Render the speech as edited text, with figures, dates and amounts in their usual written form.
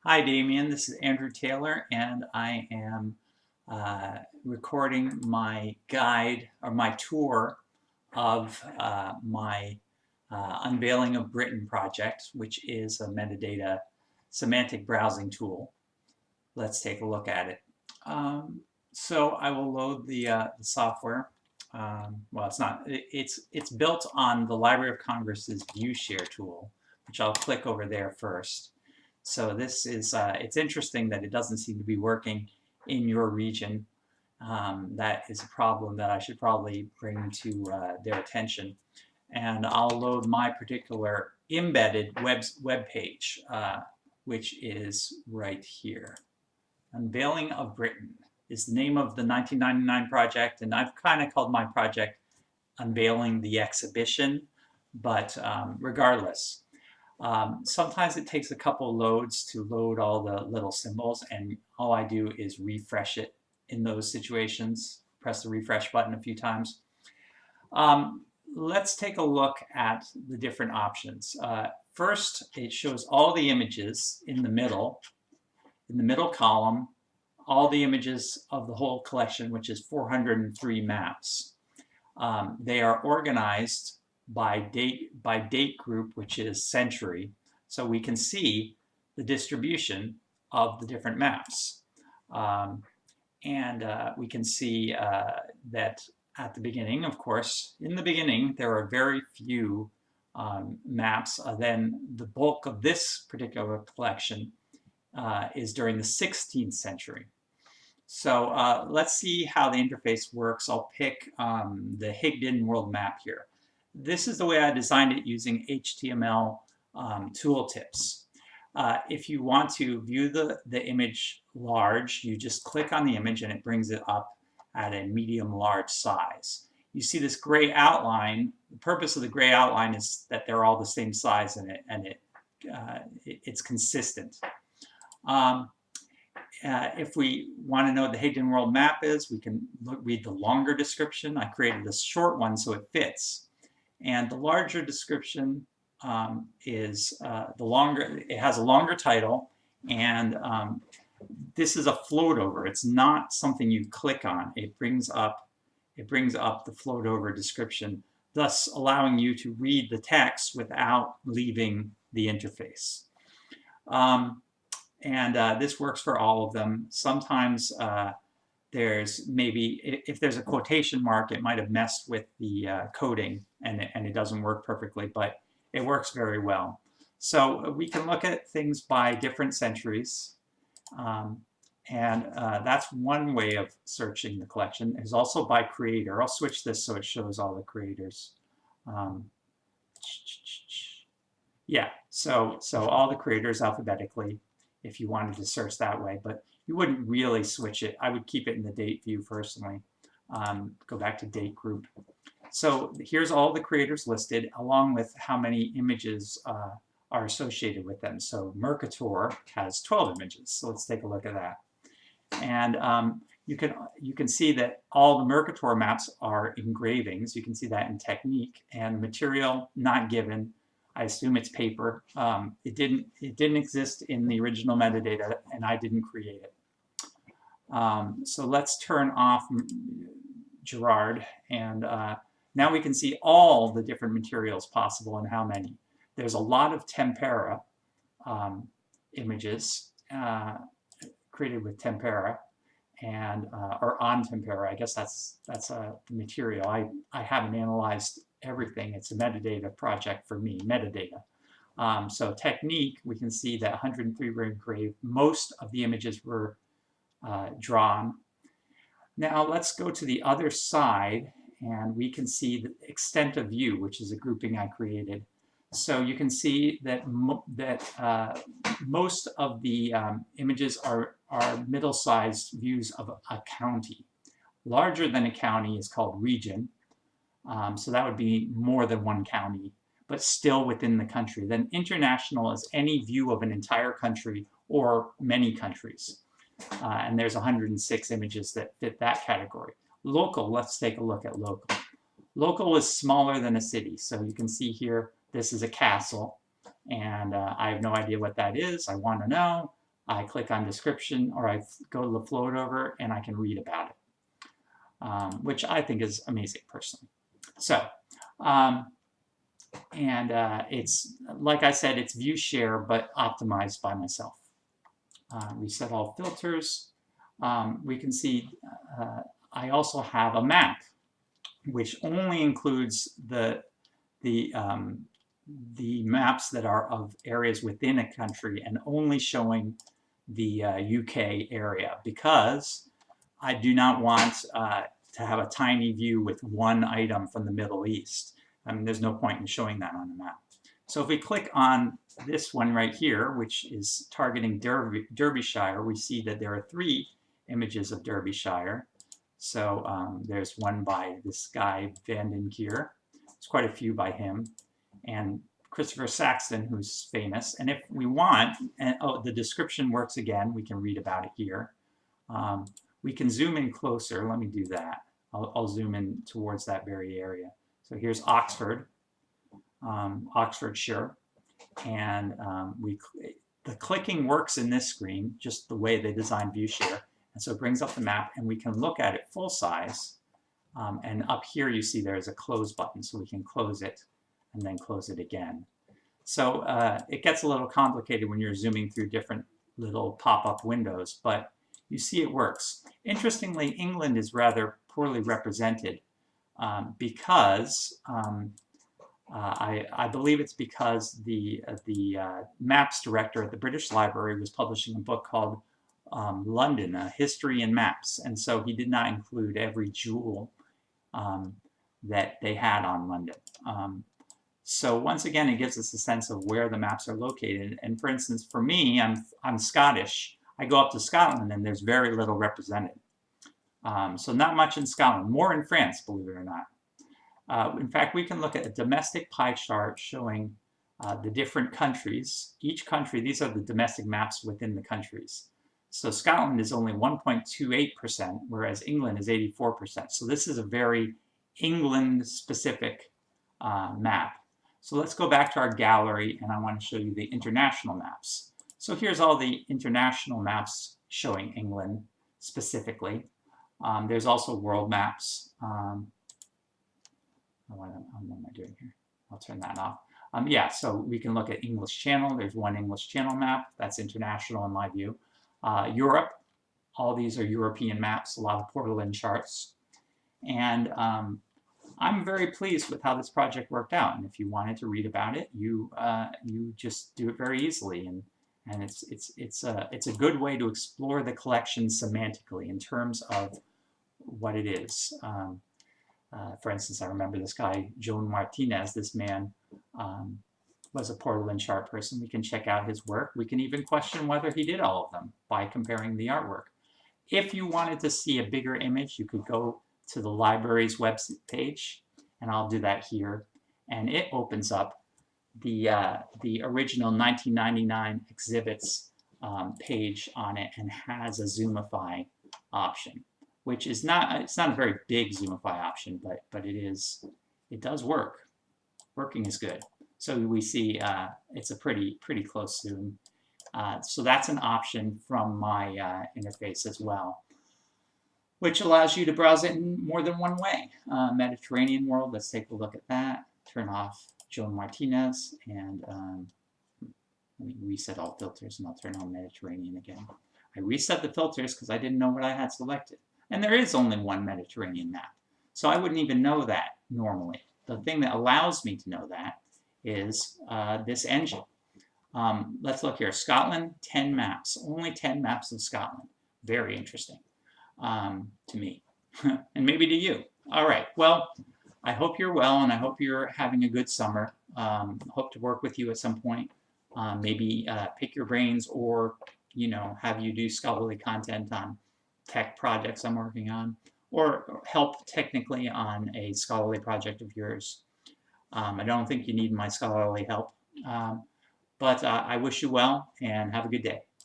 Hi, Damien. This is Andrew Taylor, and I am recording my guide or my tour of my Unveiling of Britain project, which is a metadata semantic browsing tool. Let's take a look at it. So I will load the software. Well, it's not. It's built on the Library of Congress's ViewShare tool, which I'll click over there first. So this is, it's interesting that it doesn't seem to be working in your region. That is a problem that I should probably bring to their attention. And I'll load my particular embedded web page, which is right here. Unveiling of Britain is the name of the 1999 project, and I've kind of called my project Unveiling the Exhibition, but regardless. Sometimes it takes a couple loads to load all the little symbols, and all I do is refresh it in those situations. Press the refresh button a few times. Let's take a look at the different options. First, it shows all the images in the middle column, all the images of the whole collection, which is 403 maps. They are organized by date group, which is century, so we can see the distribution of the different maps. We can see that at the beginning, of course, in the beginning, there are very few maps. Then the bulk of this particular collection is during the 16th century. So let's see how the interface works. I'll pick the Higden world map here. This is the way I designed it using HTML tooltips. If you want to view the image large, you just click on the image and it brings it up at a medium large size. You see this gray outline. The purpose of the gray outline is that they're all the same size and it's consistent. If we want to know what the Higden world map is, we can read the longer description. I created this short one so it fits. And the larger description is it has a longer title, and this is a float over. It's not something you click on. It brings up the float over description, thus allowing you to read the text without leaving the interface. This works for all of them. Sometimes there's maybe, if there's a quotation mark, it might have messed with the coding and it doesn't work perfectly, but it works very well. So we can look at things by different centuries, that's one way of searching the collection. There's also by creator. I'll switch this so it shows all the creators. Yeah, so all the creators alphabetically, if you wanted to search that way, but you wouldn't really switch it. I would keep it in the date view personally. Go back to date group. So here's all the creators listed, along with how many images are associated with them. So Mercator has 12 images. So let's take a look at that. And you can see that all the Mercator maps are engravings. You can see that in technique, and material not given. I assume it's paper. It didn't exist in the original metadata, and I didn't create it. So let's turn off Gerard, and now we can see all the different materials possible and how many. There's a lot of tempera images created with tempera and or on tempera. I guess that's the material. I haven't analyzed everything. It's a metadata project for me, metadata. So technique, we can see that 103 were engraved. Most of the images were drawn. Now let's go to the other side, and we can see the extent of view, which is a grouping I created. So you can see that most of the images are middle-sized views of a county. Larger than a county is called region. So that would be more than one county, but still within the country. Then international is any view of an entire country or many countries. And there's 106 images that fit that category. Local, let's take a look at local. Local is smaller than a city. So you can see here, this is a castle, and I have no idea what that is. I want to know. I click on description, or I go to the float over and I can read about it, which I think is amazing personally. So, it's, like I said, it's view share, but optimized by myself. Reset all filters. We can see I also have a map, which only includes the maps that are of areas within a country and only showing the UK area, because I do not want to have a tiny view with one item from the Middle East. I mean, there's no point in showing that on a map. So if we click on this one right here, which is targeting Derbyshire, we see that there are 3 images of Derbyshire. So there's one by this guy, Vandenkier. There's quite a few by him. And Christopher Saxton, who's famous. And if we want, and the description works again, we can read about it here. We can zoom in closer. Let me do that. I'll zoom in towards that very area. So here's Oxford, Oxfordshire. And the clicking works in this screen, just the way they designed ViewShare. And so it brings up the map, and we can look at it full size. And up here you see there's a close button, so we can close it and then close it again. So it gets a little complicated when you're zooming through different little pop-up windows, but you see it works. Interestingly, England is rather poorly represented because I believe it's because the maps director at the British Library was publishing a book called London, A History in Maps, and so he did not include every jewel that they had on London. So once again, it gives us a sense of where the maps are located. And for instance, for me, I'm Scottish. I go up to Scotland and there's very little represented. So not much in Scotland, more in France, believe it or not. In fact, we can look at a domestic pie chart showing the different countries. Each country, these are the domestic maps within the countries. So Scotland is only 1.28%, whereas England is 84%. So this is a very England-specific map. So let's go back to our gallery, and I want to show you the international maps. So here's all the international maps showing England specifically. There's also world maps. What am I doing here? I'll turn that off. Yeah, so we can look at English Channel. There's one English Channel map. That's international in my view. Europe, all these are European maps, a lot of Portland charts. And I'm very pleased with how this project worked out. And if you wanted to read about it, you just do it very easily. And it's a good way to explore the collection semantically in terms of what it is. For instance, I remember this guy, Joan Martinez. This man was a Portland chart person. We can check out his work. We can even question whether he did all of them by comparing the artwork. If you wanted to see a bigger image, you could go to the library's web page, and I'll do that here. And it opens up the original 1999 exhibits page on it and has a Zoomify option, which is not, it's not a very big Zoomify option, but it does work. Working is good. So we see it's a pretty close zoom. So that's an option from my interface as well, which allows you to browse it in more than one way. Mediterranean world, let's take a look at that. Turn off Joan Martinez, and let me reset all filters, and I'll turn on Mediterranean again. I reset the filters because I didn't know what I had selected. And there is only one Mediterranean map. So I wouldn't even know that normally. The thing that allows me to know that is this engine. Let's look here. Scotland, 10 maps. Only 10 maps of Scotland. Very interesting to me. And maybe to you. All right. Well, I hope you're well, and I hope you're having a good summer. Hope to work with you at some point. Maybe pick your brains, or have you do scholarly content on tech projects I'm working on, or help technically on a scholarly project of yours. I don't think you need my scholarly help, but I wish you well and have a good day.